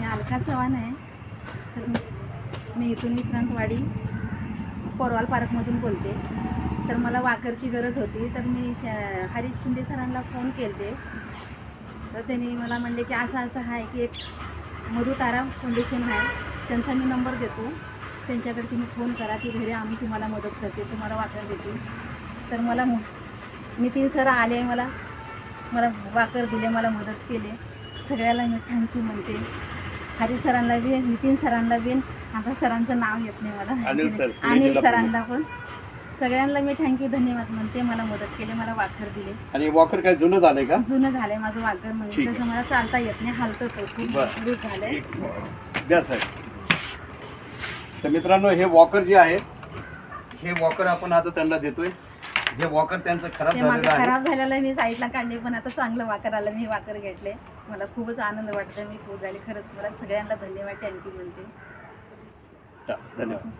अलका चव्हाण आहे. तर मी इथून विश्रांतवाडी पोरवाल पार्कमधून बोलते. तर मला वॉकरची गरज होती. तर मी हरीश शिंदे सरांना फोन केले. तर त्यांनी मला म्हणले की असं असं आहे की एक मधुतारा फाउंडेशन आहे, त्यांचा मी नंबर देतो, त्यांच्याकडे तुम्ही फोन करा की घरी आम्ही तुम्हाला मदत करते, तुम्हाला वाकर देते. तर मला नितीन सर आले, मला वाकर दिले, मला मदत केली. सगळ्याला मी थँक्यू म्हणते. हरी सरांना बी, नितीन सरांना बी, आता सरांचं नाव येत नाही मला, अनिल सरांना पण, सगळ्यांना मी थँक्यू धन्यवाद म्हणते. मला मदत केली, मला वाकर दिले. आणि वॉकर काय जुनं झालंय का? जुनं झालंय माझं वाकर, म्हणजे तसं मला चालता येत नाही, हालतं तो खूप लूज झालंय. द्या साहेब. तर मित्रांनो, हे वॉकर जे आहे, हे वॉकर आपण आता त्यांना देतोय. हे वॉकर त्यांचं खराब झालेलं मी साईडला काढले, पण आता चांगलं वाकर आलं, मी वाकर घेतले. मला खूपच आनंद वाटतो, मी खूप झाले. खरंच मला सगळ्यांना धन्यवाद, थँक्यू म्हणते. धन्यवाद.